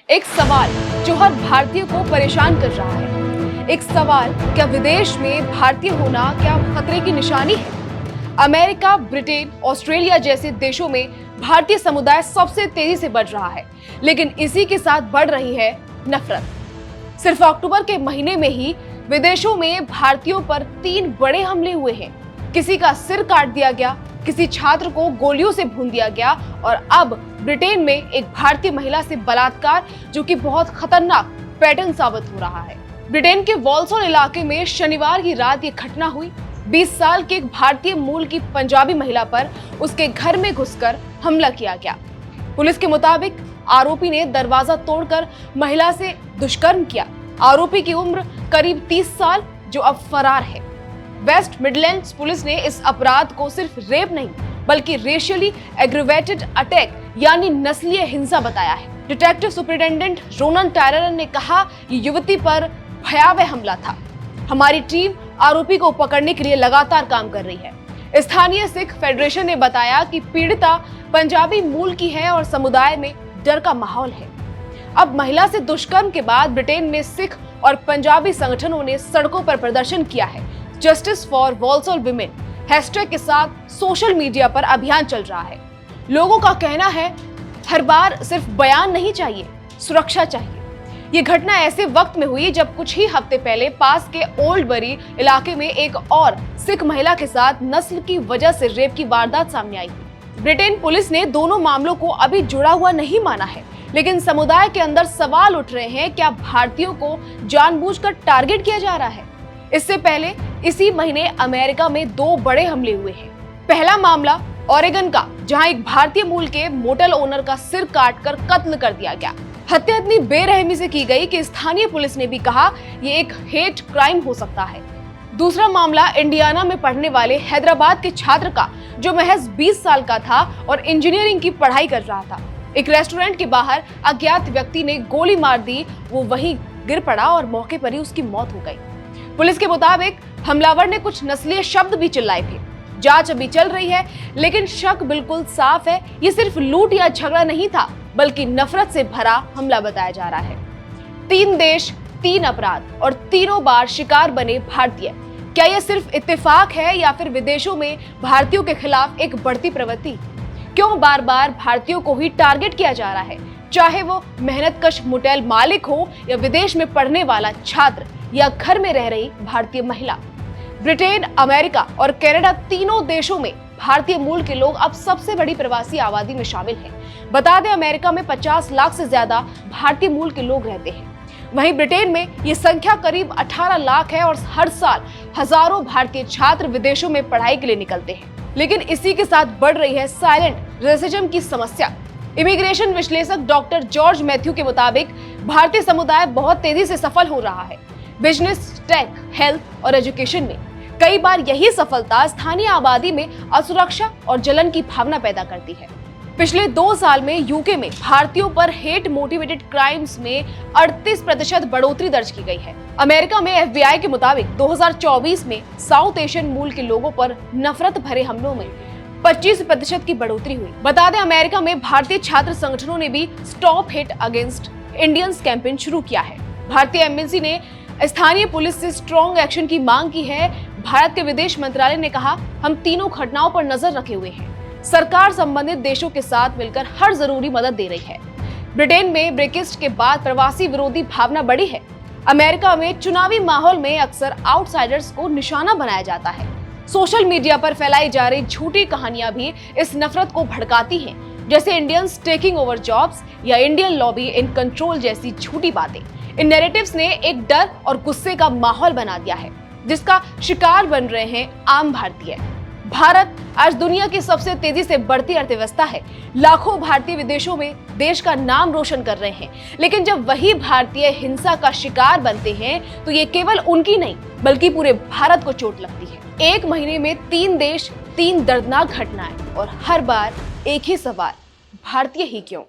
एक सवाल जो हर भारतीय को परेशान कर रहा है। एक सवाल, क्या विदेश में भारतीय होना क्या खतरे की निशानी है? अमेरिका, ब्रिटेन, ऑस्ट्रेलिया जैसे देशों में भारतीय समुदाय सबसे तेजी से बढ़ रहा है, लेकिन इसी के साथ बढ़ रही है नफरत। सिर्फ अक्टूबर के महीने में ही विदेशों में भारतीयों पर 3 बड़े हमले हुए हैं। किसी का सिर काट दिया गया, किसी छात्र को गोलियों से भून दिया गया और अब ब्रिटेन में एक भारतीय महिला से बलात्कार, जो कि बहुत खतरनाक पैटर्न साबित हो रहा है। ब्रिटेन के वॉल्सॉल इलाके में शनिवार की रात ये घटना हुई। 20 साल के एक भारतीय मूल की पंजाबी महिला पर उसके घर में घुसकर हमला किया गया। पुलिस के मुताबिक आरोपी ने दरवाजा तोड़कर महिला से दुष्कर्म किया। आरोपी की उम्र करीब 30 साल, जो अब फरार है। वेस्ट मिडलैंड्स पुलिस ने इस अपराध को सिर्फ रेप नहीं, बल्कि रेशियली एग्रीवेटेड अटैक यानी नस्लीय हिंसा बताया है। डिटेक्टिव सुपरिटेंडेंट रोनन टायरर ने कहा, ये युवती पर भयावह हमला था। हमारी टीम आरोपी को पकड़ने के लिए लगातार काम कर रही है। स्थानीय सिख फेडरेशन ने बताया कि पीड़िता पंजाबी मूल की है और समुदाय में डर का माहौल है। अब महिला से दुष्कर्म के बाद ब्रिटेन में सिख और पंजाबी संगठनों ने सड़कों पर प्रदर्शन किया है। Justice for Walsall women hashtag के साथ सोशल मीडिया पर अभियान चल रहा है। लोगों का कहना है, हर बार सिर्फ बयान नहीं चाहिए, सुरक्षा चाहिए। ये घटना ऐसे वक्त में हुई जब कुछ ही हफ्ते पहले पास के ओल्डबरी इलाके में एक और सिख महिला के साथ नस्ल की वजह से रेप की वारदात सामने आई थी। ब्रिटेन पुलिस ने दोनों मामलों को अभी जुड़ा हुआ नहीं माना है, लेकिन समुदाय के अंदर सवाल उठ रहे हैं, क्या भारतीयों को जानबूझकर टारगेट किया जा रहा है? इससे पहले इसी महीने अमेरिका में 2 बड़े हमले हुए हैं। पहला मामला ओरेगन का, जहां एक भारतीय मूल के मोटल ओनर का सिर काटकर कत्ल कर दिया गया। हत्या इतनी बेरहमी से की गई कि स्थानीय पुलिस ने भी कहा ये एक हेट क्राइम हो सकता है। दूसरा मामला इंडियाना में पढ़ने वाले हैदराबाद के छात्र का, जो महज 20 साल का था और इंजीनियरिंग की पढ़ाई कर रहा था। एक रेस्टोरेंट के बाहर अज्ञात व्यक्ति ने गोली मार दी, वो वहीं गिर पड़ा और मौके पर ही उसकी मौत हो गई। पुलिस के मुताबिक हमलावर ने कुछ नस्लीय शब्द भी चिल्लाए थे। जांच अभी चल रही है, लेकिन शक बिल्कुल साफ है, ये सिर्फ लूट या झगड़ा नहीं था, बल्कि नफरत से भरा हमला बताया जा रहा है। 3 देश, 3 अपराध और तीनों बार शिकार बने भारतीय। क्या यह सिर्फ इत्तेफाक है या फिर विदेशों में भारतीयों के खिलाफ एक बढ़ती प्रवृत्ति? क्यों बार बार भारतीयों को ही टारगेट किया जा रहा है, चाहे वो मेहनतकश मोटेल मालिक हो या विदेश में पढ़ने वाला छात्र या घर में रह रही भारतीय महिला? ब्रिटेन, अमेरिका और कनाडा तीनों देशों में भारतीय मूल के लोग अब सबसे बड़ी प्रवासी आबादी में शामिल हैं। बता दें, अमेरिका में 50 लाख से ज्यादा भारतीय मूल के लोग रहते हैं। वहीं ब्रिटेन में ये संख्या करीब 18 लाख है और हर साल हजारों भारतीय छात्र विदेशों में पढ़ाई के लिए निकलते हैं। लेकिन इसी के साथ बढ़ रही है साइलेंट रेसिज्म की समस्या। इमिग्रेशन विश्लेषक डॉक्टर जॉर्ज मैथ्यू के मुताबिक भारतीय समुदाय बहुत तेजी से सफल हो रहा है। बिजनेस, टेक, हेल्थ और एजुकेशन में कई बार यही सफलता स्थानीय आबादी में असुरक्षा और जलन की भावना पैदा करती है। पिछले 2 साल में यूके में भारतीयों पर हेट मोटिवेटेड क्राइम्स में 38% बढ़ोतरी दर्ज की गई है। अमेरिका में FBI के मुताबिक 2024 में साउथ एशियन मूल के लोगों पर नफरत भरे हमलों में 25% की बढ़ोतरी हुई। बता दें, अमेरिका में भारतीय छात्र संगठनों ने भी stop hate against Indians campaign शुरू किया है। भारतीय एम्बेसी ने स्थानीय पुलिस से स्ट्रॉन्ग एक्शन की मांग की है। भारत के विदेश मंत्रालय ने कहा, हम तीनों घटनाओं पर नजर रखे हुए हैं। सरकार संबंधित देशों के साथ मिलकर हर जरूरी मदद दे रही है। ब्रिटेन में ब्रेक्सिट के बाद प्रवासी विरोधी भावना बढ़ी है। अमेरिका में चुनावी माहौल में अक्सर आउटसाइडर्स को निशाना बनाया जाता है। सोशल मीडिया पर फैलाई जा रही झूठी कहानियां भी इस नफरत को भड़काती हैं, जैसे इंडियंस टेकिंग ओवर जॉब्स या इंडियन लॉबी इन कंट्रोल जैसी झूठी बातें। इन नैरेटिव्स ने एक डर और गुस्से का माहौल बना दिया है, जिसका शिकार बन रहे हैं आम भारतीय। भारत आज दुनिया की सबसे तेजी से बढ़ती अर्थव्यवस्था है। लाखों भारतीय विदेशों में देश का नाम रोशन कर रहे हैं, लेकिन जब वही भारतीय हिंसा का शिकार बनते हैं तो ये केवल उनकी नहीं, बल्कि पूरे भारत को चोट लगती है। एक महीने में 3 देश, 3 दर्दनाक घटनाएं और हर बार एक ही सवाल, भारतीय ही क्यों?